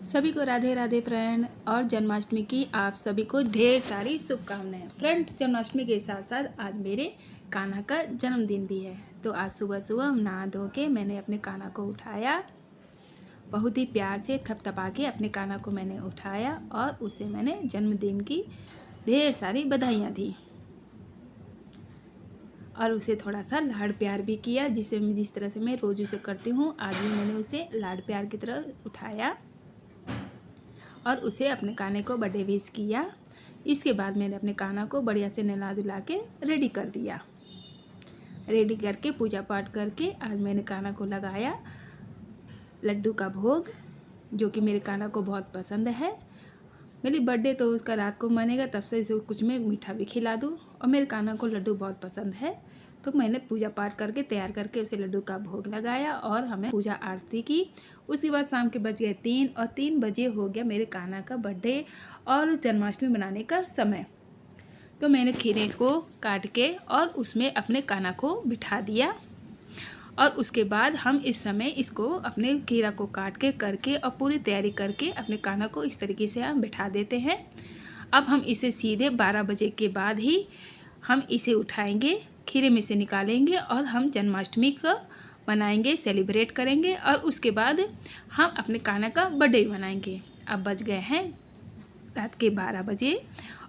सभी को राधे राधे फ्रेंड। और जन्माष्टमी की आप सभी को ढेर सारी शुभकामनाएं फ्रेंड। जन्माष्टमी के साथ साथ आज मेरे कान्हा का जन्मदिन भी है। तो आज सुबह सुबह नहा धो के मैंने अपने कान्हा को उठाया, बहुत ही प्यार से थपथपा के अपने कान्हा को मैंने उठाया और उसे मैंने जन्मदिन की ढेर सारी बधाइयाँ दी और उसे थोड़ा सा लाड प्यार भी किया, जिस तरह से मैं रोज़ उसे करती हूँ। आज भी मैंने उसे लाड प्यार की तरह उठाया और उसे अपने कान्हे को बर्थडे विश किया। इसके बाद मैंने अपने कान्हा को बढ़िया से नहला धुला के रेडी कर दिया। रेडी करके पूजा पाठ करके आज मैंने कान्हा को लगाया लड्डू का भोग, जो कि मेरे कान्हा को बहुत पसंद है। मेरी बर्थडे तो उसका रात को मनेगा, तब से इसे कुछ मैं मीठा भी खिला दूँ। और मेरे कान्हा को लड्डू बहुत पसंद है, तो मैंने पूजा पाठ करके तैयार करके उसे लड्डू का भोग लगाया और हमें पूजा आरती की। उसके बाद शाम के बज गए 3 और 3 बजे हो गया मेरे कान्हा का बर्थडे और जन्माष्टमी मनाने का समय। तो मैंने खीरे को काट के और उसमें अपने कान्हा को बिठा दिया और उसके बाद हम इस समय इसको अपने खीरा को काट के करके और पूरी तैयारी करके अपने कान्हा को इस तरीके से हम बिठा देते हैं। अब हम इसे सीधे 12 बजे के बाद ही हम इसे उठाएंगे, खीरे में से निकालेंगे और हम जन्माष्टमी को मनाएंगे, सेलिब्रेट करेंगे और उसके बाद हम अपने कान्हा का बर्थडे मनाएंगे। अब बज गए हैं रात के 12 बजे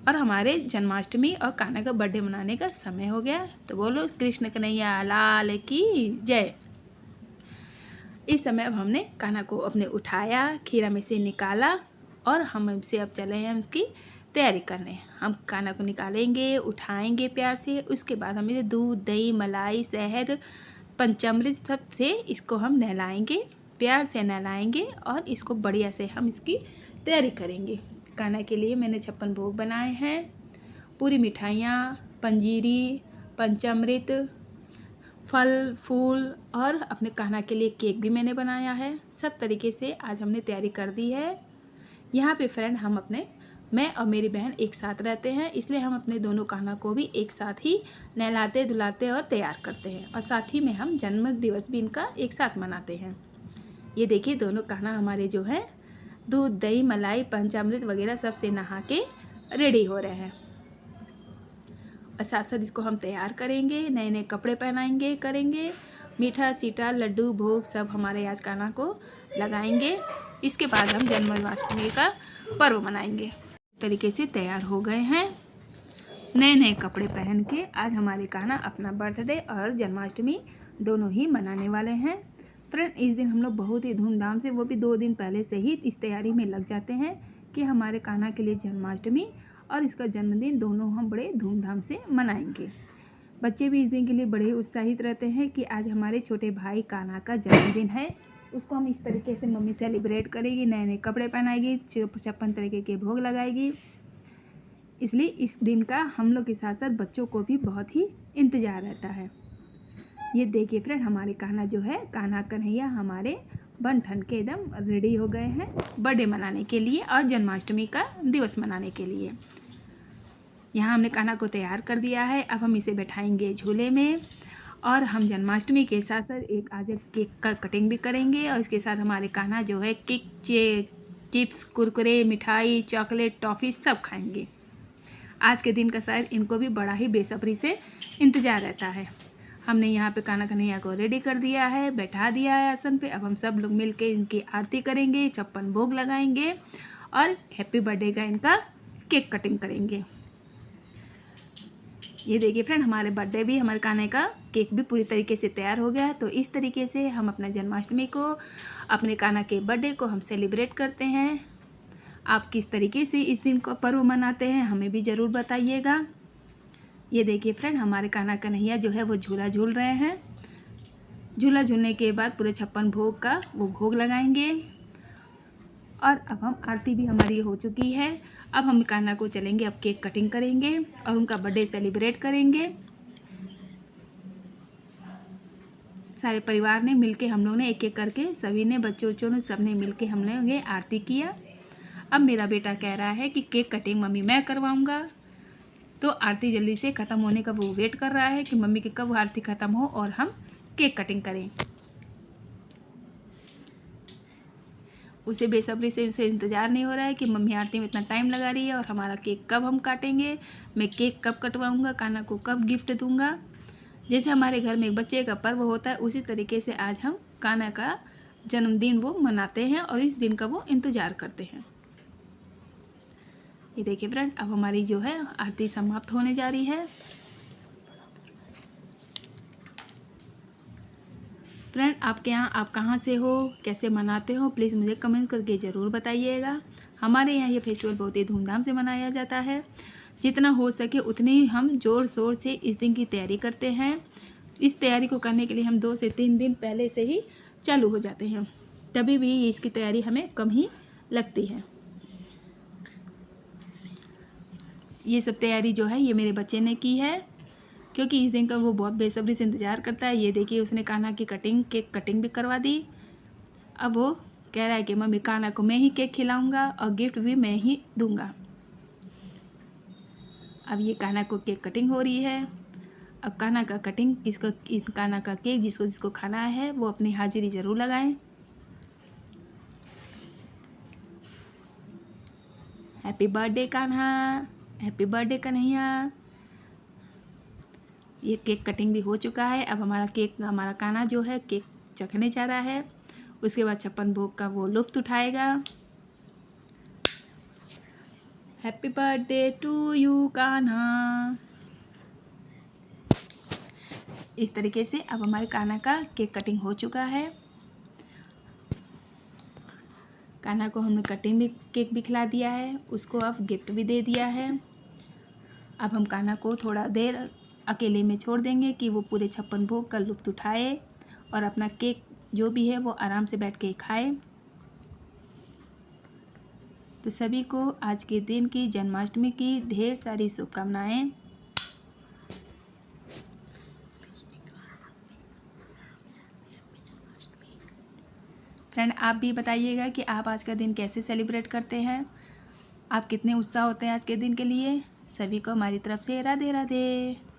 और हमारे जन्माष्टमी और कान्हा का बर्थडे मनाने का समय हो गया। तो बोलो कृष्ण कन्हैया लाल की जय। इस समय अब हमने कान्हा को अपने उठाया, खीरा में से निकाला और हम इसे अब चले हैं उसकी तैयारी करने। हम कान्हा को निकालेंगे, उठाएंगे प्यार से। उसके बाद हम इसे दूध, दही, मलाई, शहद, पंचामृत सब से इसको हम नहलाएंगे, प्यार से नहलाएंगे और इसको बढ़िया से हम इसकी तैयारी करेंगे। कान्हा के लिए मैंने 56 भोग बनाए हैं, पूरी मिठाइयाँ, पंजीरी, पंचामृत, फल फूल और अपने कान्हा के लिए केक भी मैंने बनाया है। सब तरीके से आज हमने तैयारी कर दी है। यहाँ पे फ्रेंड मैं और मेरी बहन एक साथ रहते हैं, इसलिए हम अपने दोनों कान्हा को भी एक साथ ही नहलाते धुलाते और तैयार करते हैं और साथ ही में हम जन्म दिवस भी इनका एक साथ मनाते हैं। ये देखिए दोनों कान्हा हमारे जो हैं दूध, दही, मलाई, पंचामृत वगैरह सब से नहा के रेडी हो रहे हैं और साथ साथ इसको हम तैयार करेंगे, नए नए कपड़े पहनाएंगे, करेंगे मीठा सीठा लड्डू भोग सब हमारे आज कान्हा को लगाएंगे। इसके बाद हम जन्माष्टमी का पर्व मनाएंगे। तरीके से तैयार हो गए हैं, नए नए कपड़े पहन के आज हमारे कान्हा अपना बर्थडे और जन्माष्टमी दोनों ही मनाने वाले हैं। फ्रेंड इस दिन हम लोग बहुत ही धूमधाम से, वो भी 2 दिन पहले से ही इस तैयारी में लग जाते हैं कि हमारे कान्हा के लिए जन्माष्टमी और इसका जन्मदिन दोनों हम बड़े धूमधाम से मनाएंगे। बच्चे भी इस दिन के लिए बड़े उत्साहित रहते हैं कि आज हमारे छोटे भाई कान्हा का जन्मदिन है। उसको हम इस तरीके से मम्मी सेलिब्रेट करेगी, नए नए कपड़े पहनाएगी, 56 तरीके के भोग लगाएगी। इसलिए इस दिन का हम लोग के साथ साथ बच्चों को भी बहुत ही इंतज़ार रहता है। ये देखिए फ्रेंड हमारे कान्हा जो है, कान्हा कन्हैया हमारे बन ठन के एकदम रेडी हो गए हैं बर्थडे मनाने के लिए और जन्माष्टमी का दिवस मनाने के लिए। यहाँ हमने कान्हा को तैयार कर दिया है। अब हम इसे बैठाएंगे झूले में और हम जन्माष्टमी के साथ साथ एक आज केक का कटिंग भी करेंगे और इसके साथ हमारे कान्हा जो है केक, चिप्स, कुरकुरे, मिठाई, चॉकलेट, टॉफ़ी सब खाएंगे। आज के दिन का शायद इनको भी बड़ा ही बेसब्री से इंतज़ार रहता है। हमने यहाँ पे कान्हा कन्हैया को रेडी कर दिया है, बैठा दिया है आसन पे। अब हम सब लोग मिलके इनकी आरती करेंगे, 56 भोग लगाएंगे और हैप्पी बर्थडे का इनका केक कटिंग करेंगे। ये देखिए फ्रेंड हमारे बर्थडे भी, हमारे कान्हे का केक भी पूरी तरीके से तैयार हो गया। तो इस तरीके से हम अपना जन्माष्टमी को, अपने कान्हा के बर्थडे को हम सेलिब्रेट करते हैं। आप किस तरीके से इस दिन को पर्व मनाते हैं हमें भी ज़रूर बताइएगा। ये देखिए फ्रेंड हमारे कान्हा कन्हैया जो है वो झूला झूल रहे हैं। झूला झूलने के बाद पूरे 56 भोग का वो भोग लगाएंगे और अब हम आरती भी हमारी हो चुकी है। अब हम कान्हा को चलेंगे, अब केक कटिंग करेंगे और उनका बर्थडे सेलिब्रेट करेंगे। सारे परिवार ने मिलके, हम लोग ने एक एक करके, सभी ने, बच्चों ने, सब ने मिलके हम लोग ये आरती किया। अब मेरा बेटा कह रहा है कि केक कटिंग मम्मी मैं करवाऊँगा, तो आरती जल्दी से ख़त्म होने का वो वेट कर रहा है कि मम्मी की कब आरती ख़त्म हो और हम केक कटिंग करें। उसे बेसब्री से उसे इंतज़ार नहीं हो रहा है कि मम्मी आरती में इतना टाइम लगा रही है और हमारा केक कब हम काटेंगे, मैं केक कब कटवाऊँगा, कान्हा को कब गिफ्ट दूँगा। जैसे हमारे घर में एक बच्चे का पर्व होता है, उसी तरीके से आज हम कान्हा का जन्मदिन वो मनाते हैं और इस दिन का वो इंतज़ार करते हैं। ये देखिए फ्रेंड, अब हमारी जो है आरती समाप्त होने जा रही है। फ्रेंड, आपके यहाँ आप कहाँ से हो, कैसे मनाते हो, प्लीज़ मुझे कमेंट करके ज़रूर बताइएगा। हमारे यहाँ ये फेस्टिवल बहुत ही धूमधाम से मनाया जाता है। जितना हो सके उतनी हम ज़ोर शोर से इस दिन की तैयारी करते हैं। इस तैयारी को करने के लिए हम 2 से 3 दिन पहले से ही चालू हो जाते हैं, तभी भी इसकी तैयारी हमें कम ही लगती है। ये सब तैयारी जो है ये मेरे बच्चे ने की है, क्योंकि इस दिन का वो बहुत बेसब्री से इंतज़ार करता है। ये देखिए, उसने कान्हा की केक कटिंग भी करवा दी। अब वो कह रहा है कि मम्मी कान्हा को मैं ही केक खिलाऊंगा और गिफ्ट भी मैं ही दूंगा। अब ये कान्हा को केक कटिंग हो रही है। अब कान्हा का कटिंग कान्हा का केक जिसको जिसको खाना है वो अपनी हाजिरी ज़रूर लगाएं। Happy birthday Kanha, happy birthday Kanhaiya. ये केक कटिंग भी हो चुका है। अब हमारा कान्हा जो है केक चखने जा रहा है। उसके बाद 56 भोग का वो लुत्फ़ उठाएगा। Happy birthday to you Kanha. इस तरीके से अब हमारे कान्हा का केक कटिंग हो चुका है। कान्हा को हमने केक भी खिला दिया है, उसको अब गिफ्ट भी दे दिया है। अब हम कान्हा को थोड़ा देर अकेले में छोड़ देंगे कि वो पूरे 56 भोग का लुत्फ़ उठाए और अपना केक जो भी है वो आराम से बैठ के खाए। तो सभी को आज के दिन की जन्माष्टमी की ढेर सारी शुभकामनाएं। फ्रेंड, आप भी बताइएगा कि आप आज का दिन कैसे सेलिब्रेट करते हैं, आप कितने उत्साह होते हैं आज के दिन के लिए। सभी को हमारी तरफ से राधे राधे।